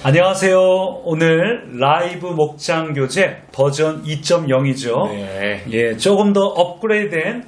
안녕하세요. 오늘 라이브 목장 교재 버전 2.0이죠. 네. 예, 조금 더 업그레이드된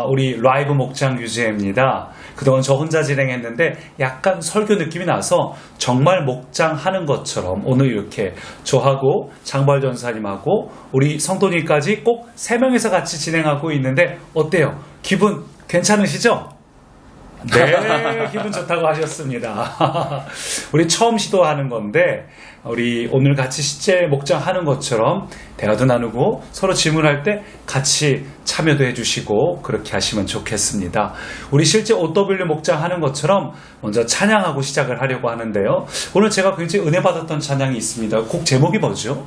우리 라이브 목장 교재입니다. 그동안 저 혼자 진행했는데 약간 설교 느낌이 나서 정말 목장하는 것처럼 오늘 이렇게 저하고 장발 전사님하고 우리 성도님까지 꼭 3명이서 같이 진행하고 있는데 어때요? 기분 괜찮으시죠? 네, 기분 좋다고 하셨습니다. 우리 처음 시도하는 건데 우리 오늘 같이 실제 목장하는 것처럼 대화도 나누고 서로 질문할 때 같이 참여도 해주시고 그렇게 하시면 좋겠습니다. 우리 실제 OW 목장하는 것처럼 먼저 찬양하고 시작을 하려고 하는데요. 오늘 제가 굉장히 은혜 받았던 찬양이 있습니다. 곡 제목이 뭐죠?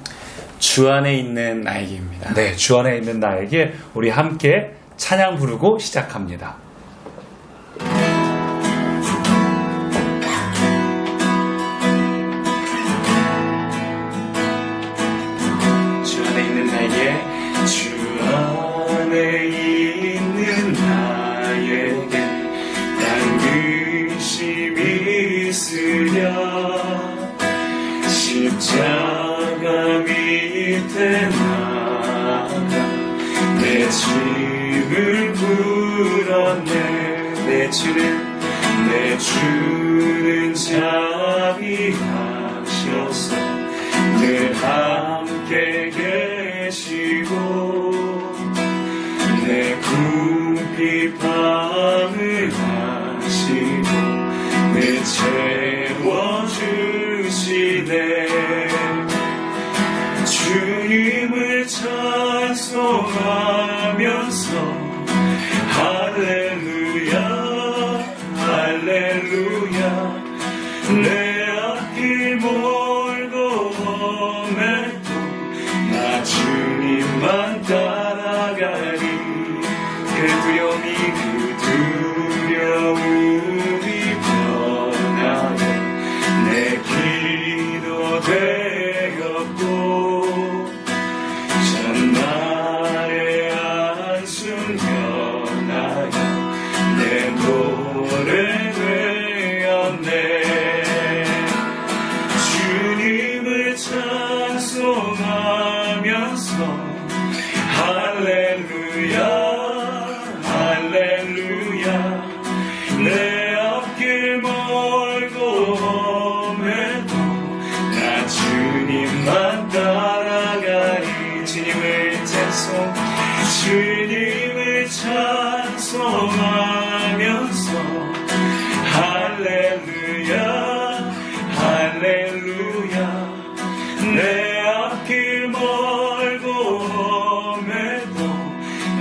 주 안에 있는 나에게입니다. 네, 주 안에 있는 나에게 우리 함께 찬양 부르고 시작합니다. 십자가 밑에 나가 내 짐을 풀었네. 내 주는 자비하셔서 늘 함께 계시고 내 궁핍함을 하시고 늘 채워주시네. 주님을 찬송하면서 할렐루야 할렐루야 내 앞길 멀고 험해도 나 주님만 따라가리. 그 두려움이 변하여 내 기도 되었고 전날의 한숨 변하여 내 노래 되었네. 주님을 찬송하면서 할렐루야 할렐루야 내 앞길 멀고 험해도 나 주님만 따라가리. 주님을 찬송하면서 할렐루야 할렐루야 내 앞길 멀고 험해도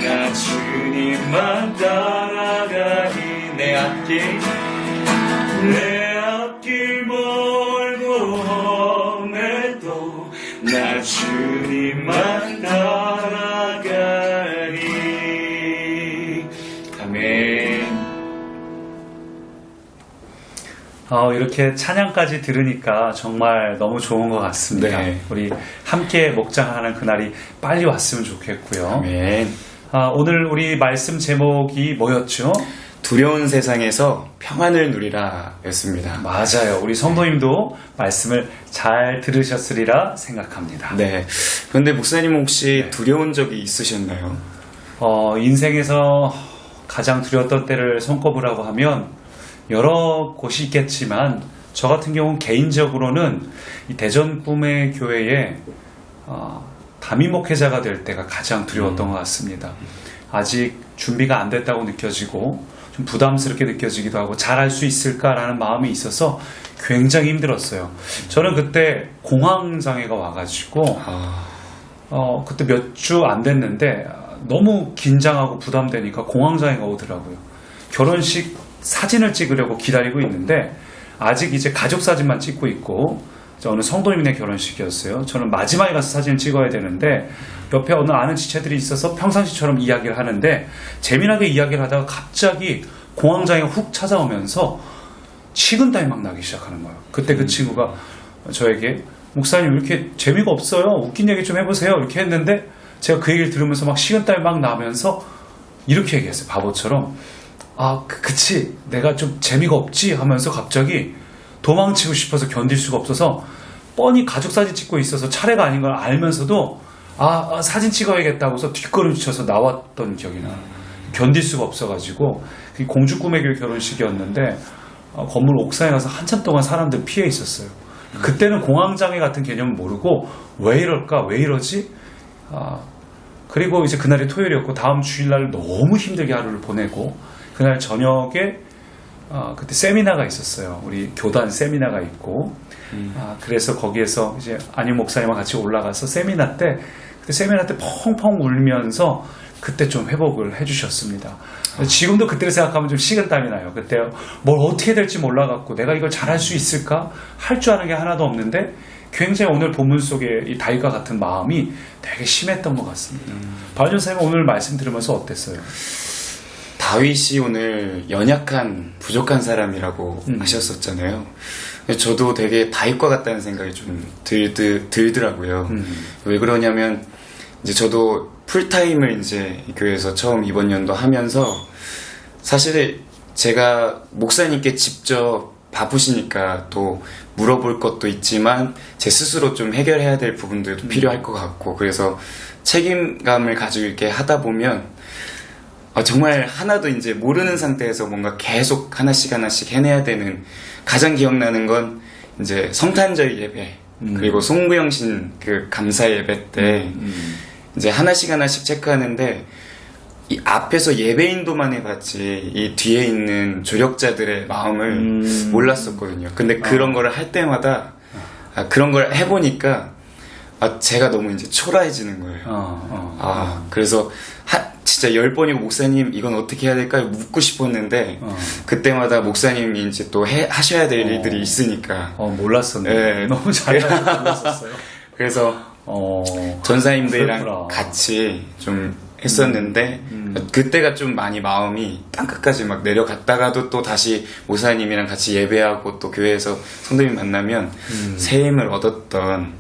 나 주님만 따라가리. 내 앞길 멀고 험해도 나 주님만 따라가리. 아멘. 이렇게 찬양까지 들으니까 정말 너무 좋은 것 같습니다. 네. 우리 함께 목장하는 그날이 빨리 왔으면 좋겠고요. 아멘. 오늘 우리 말씀 제목이 뭐였죠? 두려운 세상에서 평안을 누리라 였습니다. 맞아요. 우리 성도님도 말씀을 잘 들으셨으리라 생각합니다. 네. 그런데 목사님 혹시 네. 두려운 적이 있으셨나요? 인생에서 가장 두려웠던 때를 손꼽으라고 하면 여러 곳이 있겠지만 저 같은 경우는 개인적으로는 이 대전 꿈의 교회에 담임 목회자가 될 때가 가장 두려웠던 것 같습니다. 아직 준비가 안 됐다고 느껴지고 좀 부담스럽게 느껴지기도 하고 잘할 수 있을까라는 마음이 있어서 굉장히 힘들었어요. 저는 그때 공황장애가 와가지고 그때 몇 주 안 됐는데 너무 긴장하고 부담되니까 공황장애가 오더라고요. 결혼식 사진을 찍으려고 기다리고 있는데 아직 이제 가족 사진만 찍고 있고 어느 성도님의 결혼식이었어요. 저는 마지막에 가서 사진을 찍어야 되는데 옆에 어느 아는 지체들이 있어서 평상시처럼 이야기를 하는데 재미나게 이야기를 하다가 갑자기 공황장애가 훅 찾아오면서 식은땀이 막 나기 시작하는 거예요. 그때 그 친구가 저에게 목사님 이렇게 재미가 없어요. 웃긴 얘기 좀 해보세요. 이렇게 했는데 제가 그 얘기를 들으면서 막 식은땀이 막 나면서 이렇게 얘기했어요. 바보처럼. 그치 내가 좀 재미가 없지 하면서 갑자기 도망치고 싶어서 견딜 수가 없어서 뻔히 가족 사진 찍고 있어서 차례가 아닌 걸 알면서도 사진 찍어야겠다고서 뒷걸음쳐서 나왔던 기억이 나요. 견딜 수가 없어가지고 그게 공주 꿈의 길 결혼식이었는데 건물 옥상에 가서 한참 동안 사람들 피해 있었어요. 그때는 공황장애 같은 개념을 모르고 왜 이럴까 왜 이러지 그리고 이제 그날이 토요일이었고 다음 주일날 너무 힘들게 하루를 보내고 그날 저녁에 그때 세미나가 있었어요. 우리 교단 세미나가 있고 그래서 거기에서 이제 안유 목사님과 같이 올라가서 그때 세미나 때 펑펑 울면서 그때 좀 회복을 해주셨습니다. 지금도 그때를 생각하면 좀 식은땀이 나요. 그때 뭘 어떻게 될지 몰라갖고 내가 이걸 잘할 수 있을까? 할 줄 아는 게 하나도 없는데 굉장히 오늘 본문 속에 이 다윗과 같은 마음이 되게 심했던 것 같습니다. 바울전사님 오늘 말씀 들으면서 어땠어요? 다윗이 오늘 연약한 부족한 사람이라고 하셨었잖아요. 저도 되게 다윗과 같다는 생각이 좀 들더라고요. 왜 그러냐면 이제 저도 풀타임을 이제 이 교회에서 처음 이번 연도 하면서 사실 제가 목사님께 직접 바쁘시니까 또 물어볼 것도 있지만 제 스스로 좀 해결해야 될 부분들도 필요할 것 같고 그래서 책임감을 가지고 이렇게 하다 보면 정말 하나도 이제 모르는 상태에서 뭔가 계속 하나씩 해내야 되는 가장 기억나는 건 이제 성탄절 예배 그리고 송구영신 그 감사 예배 때 이제 하나씩 체크하는데 이 앞에서 예배인도만 해봤지 이 뒤에 있는 조력자들의 마음을 몰랐었거든요. 근데 그런 거를 할 때마다 그런 걸 해보니까 제가 너무 이제 초라해지는 거예요. 그래서 진짜 10번이고 목사님 이건 어떻게 해야 될까요? 묻고 싶었는데 그때마다 목사님이 이제 또 하셔야 될 일들이 있으니까 몰랐었네. 네. 너무 잘해서 몰랐었어요. 그래서 전사님들이랑 그렇구나. 같이 좀 했었는데 그때가 좀 많이 마음이 땅끝까지 막 내려갔다가도 또 다시 목사님이랑 같이 예배하고 또 교회에서 성도님 만나면 새 힘을 얻었던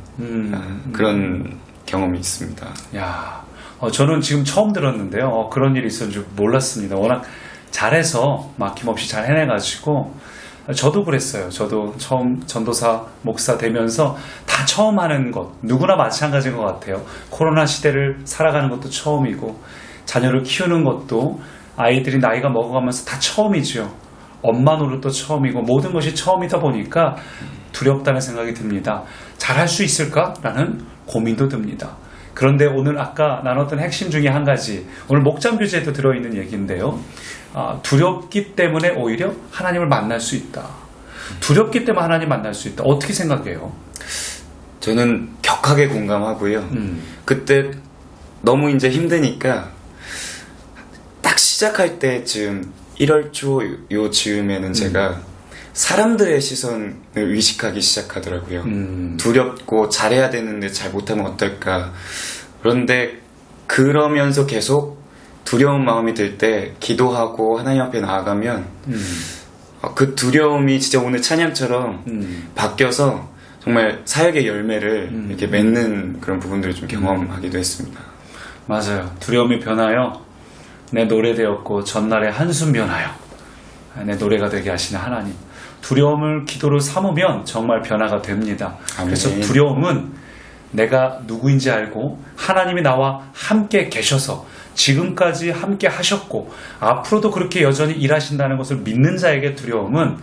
그런 경험이 있습니다. 야, 저는 지금 처음 들었는데요. 그런 일이 있었는 줄 몰랐습니다. 워낙 잘해서 막힘없이 잘 해내가지고 저도 그랬어요. 저도 처음 전도사 목사 되면서 다 처음 하는 것 누구나 마찬가지인 것 같아요. 코로나 시대를 살아가는 것도 처음이고 자녀를 키우는 것도 아이들이 나이가 먹어가면서 다 처음이죠. 엄마 노릇도 처음이고 모든 것이 처음이다 보니까 두렵다는 생각이 듭니다. 잘할 수 있을까라는 고민도 듭니다. 그런데 오늘 아까 나눴던 핵심 중에 한 가지 오늘 목장 교재에도 들어있는 얘기인데요. 두렵기 때문에 오히려 하나님을 만날 수 있다. 두렵기 때문에 하나님 만날 수 있다. 어떻게 생각해요? 저는 격하게 공감하고요. 그때 너무 이제 힘드니까 딱 시작할 때쯤 1월 초 요 즈음에는 제가 사람들의 시선을 의식하기 시작하더라고요. 두렵고 잘해야 되는데 잘 못하면 어떨까. 그런데 그러면서 계속 두려운 마음이 들 때 기도하고 하나님 앞에 나아가면 그 두려움이 진짜 오늘 찬양처럼 바뀌어서 정말 사역의 열매를 이렇게 맺는 그런 부분들을 좀 경험하기도 했습니다. 맞아요. 두려움이 변하여 내 노래 되었고 전날의 한숨 변하여 내 노래가 되게 하시는 하나님. 두려움을 기도로 삼으면 정말 변화가 됩니다. 아멘. 그래서 두려움은 내가 누구인지 알고 하나님이 나와 함께 계셔서 지금까지 함께 하셨고 앞으로도 그렇게 여전히 일하신다는 것을 믿는 자에게 두려움은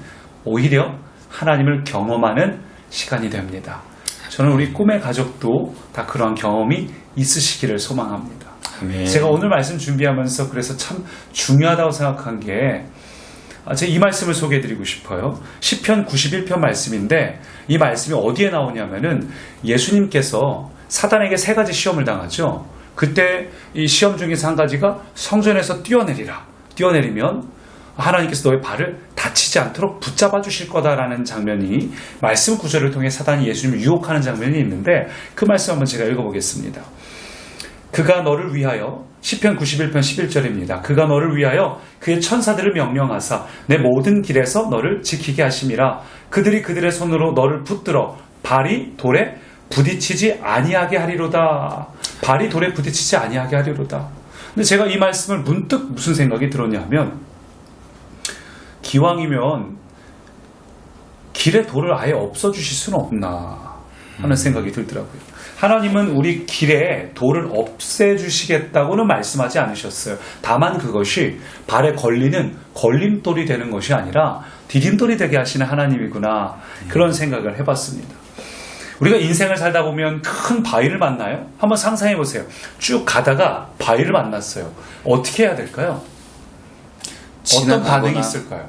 오히려 하나님을 경험하는 시간이 됩니다. 저는 우리 꿈의 가족도 다 그러한 경험이 있으시기를 소망합니다. 아멘. 제가 오늘 말씀 준비하면서 그래서 참 중요하다고 생각한 게 제가 이 말씀을 소개해드리고 싶어요. 시편 91편 말씀인데 이 말씀이 어디에 나오냐면은 예수님께서 사단에게 3가지 시험을 당하죠. 그때 이 시험 중에서 한 가지가 성전에서 뛰어내리라. 뛰어내리면 하나님께서 너의 발을 다치지 않도록 붙잡아 주실 거다라는 장면이 말씀 구절을 통해 사단이 예수님을 유혹하는 장면이 있는데 그 말씀 한번 제가 읽어보겠습니다. 그가 너를 위하여 시편 91편 11절입니다. 그가 너를 위하여 그의 천사들을 명령하사 내 모든 길에서 너를 지키게 하심이라. 그들이 그들의 손으로 너를 붙들어 발이 돌에 부딪히지 아니하게 하리로다. 발이 돌에 부딪히지 아니하게 하리로다. 근데 제가 이 말씀을 문득 무슨 생각이 들었냐면 기왕이면 길에 돌을 아예 없어주실 수는 없나. 하는 생각이 들더라고요. 하나님은 우리 길에 돌을 없애주시겠다고는 말씀하지 않으셨어요. 다만 그것이 발에 걸리는 걸림돌이 되는 것이 아니라 디딤돌이 되게 하시는 하나님이구나, 그런 생각을 해봤습니다. 우리가 인생을 살다 보면 큰 바위를 만나요? 한번 상상해 보세요. 쭉 가다가 바위를 만났어요. 어떻게 해야 될까요? 어떤 반응이 있을까요?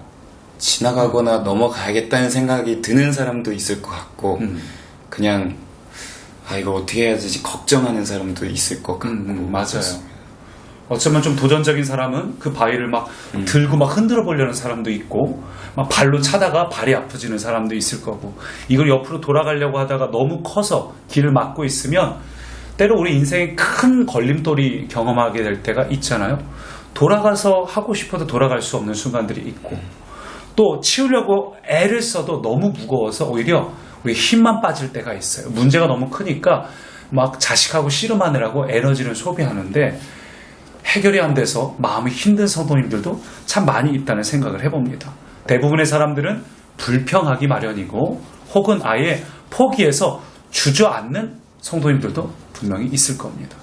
지나가거나 넘어가야겠다는 생각이 드는 사람도 있을 것 같고, 그냥 이거 어떻게 해야 되지 걱정하는 사람도 있을 것 같고. 맞아요. 그렇습니다. 어쩌면 좀 도전적인 사람은 그 바위를 막 들고 막 흔들어 보려는 사람도 있고, 막 발로 차다가 발이 아프지는 사람도 있을 거고, 이걸 옆으로 돌아가려고 하다가 너무 커서 길을 막고 있으면 때로 우리 인생에 큰 걸림돌이 경험하게 될 때가 있잖아요. 돌아가서 하고 싶어도 돌아갈 수 없는 순간들이 있고, 또 치우려고 애를 써도 너무 무거워서 오히려 우리 힘만 빠질 때가 있어요. 문제가 너무 크니까 막 자식하고 씨름하느라고 에너지를 소비하는데 해결이 안 돼서 마음이 힘든 성도님들도 참 많이 있다는 생각을 해봅니다. 대부분의 사람들은 불평하기 마련이고, 혹은 아예 포기해서 주저앉는 성도님들도 분명히 있을 겁니다.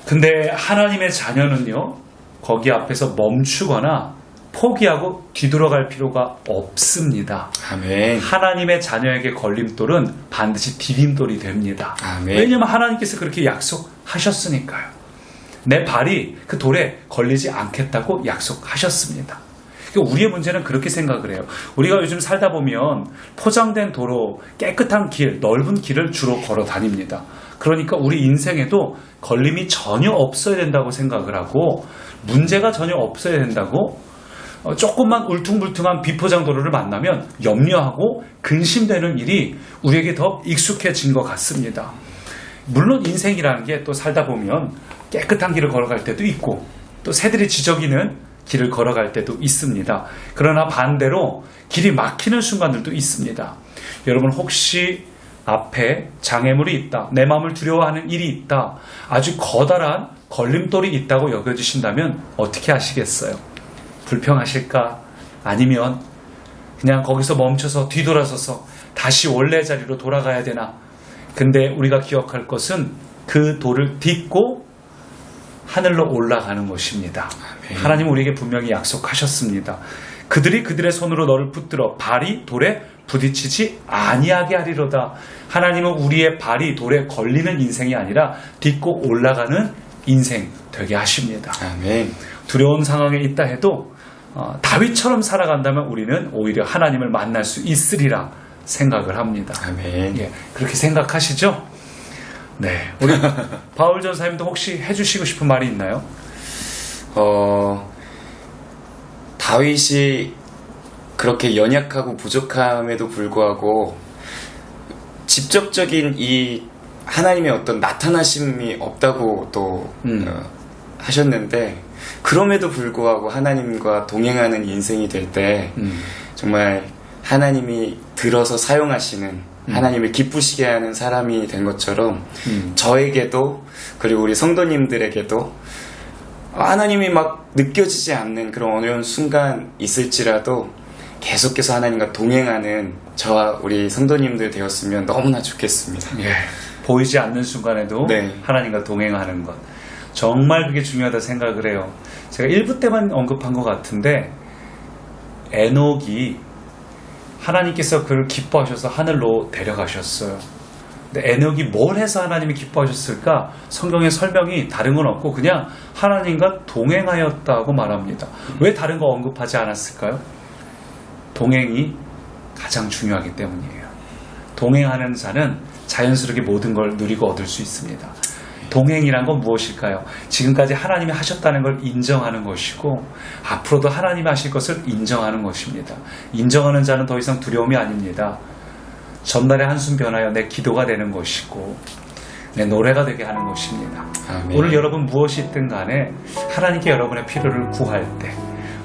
근데 하나님의 자녀는요, 거기 앞에서 멈추거나 포기하고 뒤돌아갈 필요가 없습니다. 아멘. 하나님의 자녀에게 걸림돌은 반드시 디딤돌이 됩니다. 아멘. 왜냐하면 하나님께서 그렇게 약속하셨으니까요. 내 발이 그 돌에 걸리지 않겠다고 약속하셨습니다. 그러니까 우리의 문제는 그렇게 생각을 해요. 우리가 요즘 살다 보면 포장된 도로, 깨끗한 길, 넓은 길을 주로 걸어 다닙니다. 그러니까 우리 인생에도 걸림이 전혀 없어야 된다고 생각을 하고, 문제가 전혀 없어야 된다고, 조금만 울퉁불퉁한 비포장 도로를 만나면 염려하고 근심되는 일이 우리에게 더 익숙해진 것 같습니다. 물론 인생이라는 게 또 살다 보면 깨끗한 길을 걸어갈 때도 있고, 또 새들이 지저귀는 길을 걸어갈 때도 있습니다. 그러나 반대로 길이 막히는 순간들도 있습니다. 여러분, 혹시 앞에 장애물이 있다, 내 마음을 두려워하는 일이 있다, 아주 커다란 걸림돌이 있다고 여겨지신다면 어떻게 하시겠어요? 불평하실까? 아니면 그냥 거기서 멈춰서 뒤돌아서서 다시 원래 자리로 돌아가야 되나? 근데 우리가 기억할 것은 그 돌을 딛고 하늘로 올라가는 것입니다. 아멘. 하나님은 우리에게 분명히 약속하셨습니다. 그들이 그들의 손으로 너를 붙들어 발이 돌에 부딪히지 아니하게 하리로다. 하나님은 우리의 발이 돌에 걸리는 인생이 아니라 딛고 올라가는 인생 되게 하십니다. 아멘. 두려운 상황에 있다 해도 다윗처럼 살아간다면 우리는 오히려 하나님을 만날 수 있으리라 생각을 합니다. 아멘. 예, 그렇게 생각하시죠? 네, 우리 바울 전사님도 혹시 해주시고 싶은 말이 있나요? 다윗이 그렇게 연약하고 부족함에도 불구하고 직접적인 이 하나님의 어떤 나타나심이 없다고 또 하셨는데, 그럼에도 불구하고 하나님과 동행하는 인생이 될 때 정말 하나님이 들어서 사용하시는, 하나님을 기쁘시게 하는 사람이 된 것처럼 저에게도, 그리고 우리 성도님들에게도 하나님이 막 느껴지지 않는 그런 어려운 순간 있을지라도 계속해서 하나님과 동행하는 저와 우리 성도님들 되었으면 너무나 좋겠습니다. 예, 보이지 않는 순간에도 네. 하나님과 동행하는 것, 정말 그게 중요하다 생각을 해요. 제가 1부 때만 언급한 것 같은데, 에녹이 하나님께서 그를 기뻐하셔서 하늘로 데려가셨어요. 근데 에녹이 뭘 해서 하나님이 기뻐하셨을까? 성경의 설명이 다른 건 없고 그냥 하나님과 동행하였다고 말합니다. 왜 다른 거 언급하지 않았을까요? 동행이 가장 중요하기 때문이에요. 동행하는 자는 자연스럽게 모든 걸 누리고 얻을 수 있습니다. 동행이란 건 무엇일까요? 지금까지 하나님이 하셨다는 걸 인정하는 것이고, 앞으로도 하나님이 하실 것을 인정하는 것입니다. 인정하는 자는 더 이상 두려움이 아닙니다. 전날의 한숨 변하여 내 기도가 되는 것이고 내 노래가 되게 하는 것입니다. 아멘. 오늘 여러분 무엇이 있든 간에 하나님께 여러분의 필요를 구할 때,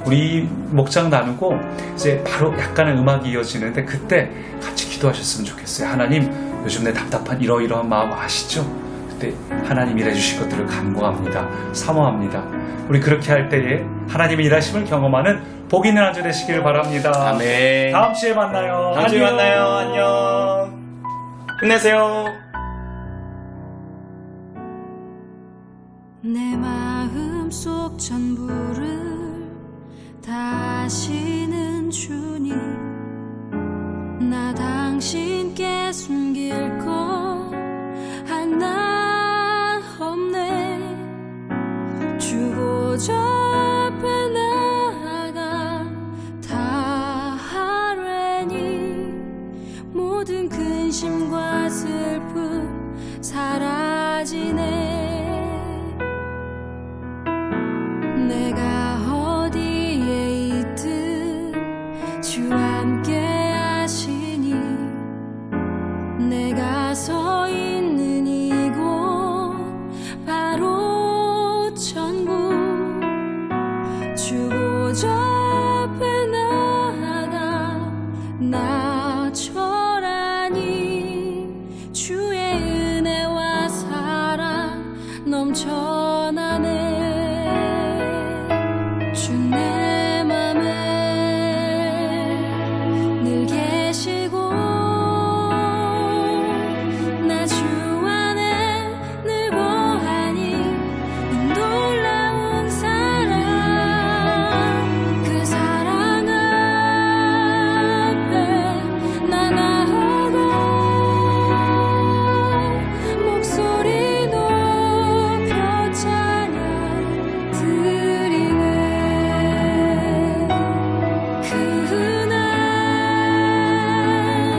우리 목장 나누고 이제 바로 약간의 음악이 이어지는데 그때 같이 기도하셨으면 좋겠어요. 하나님, 요즘 내 답답한 이러이러한 마음 아시죠? 그때 하나님 일해주실 것들을 간구합니다. 사모합니다. 우리 그렇게 할 때에 하나님의 일하심을 경험하는 복 있는 한 주 되시길 바랍니다. 아멘. 다음 주에 만나요. 다음 주에 안녕. 만나요. 안녕. 힘내세요. 내 마음속 전부를 다시는 주님 나 당신께 숨길 것 하나 없네 주고자 앞에 나아가 다 하려니 모든 근심과 슬픔 사라지네 내가 어디에 있든 주와 함께 하시니 내가 서 있는 이곳 바로 천국 주고자 앞에 나아가 나 절하니 주의 은혜와 사랑 넘쳐나네 주 내 맘에 늘 계시고 나 주 안에 늘 거하니 이 놀라운 사랑 그 사랑 앞에 나 나아가 목소리 높여 찬양 드리네 그날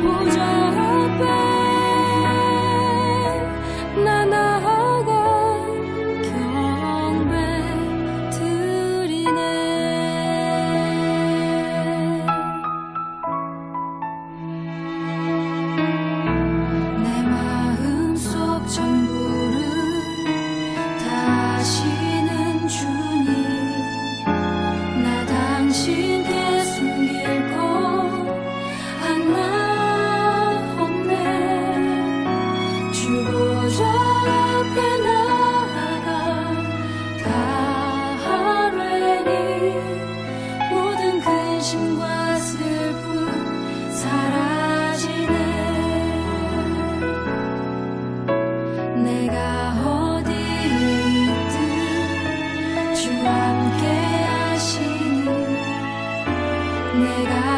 보좌 앞에 나 나아가 경배 드리네 내 마음속 전부를 다시는 주님 나 당신께 숨길 것 하나 없네 주고자 앞에 나아가 다 하려니 모든 근심과 슬픔 사라지네 내가 어디에 있든 주와 함께 하시니 내가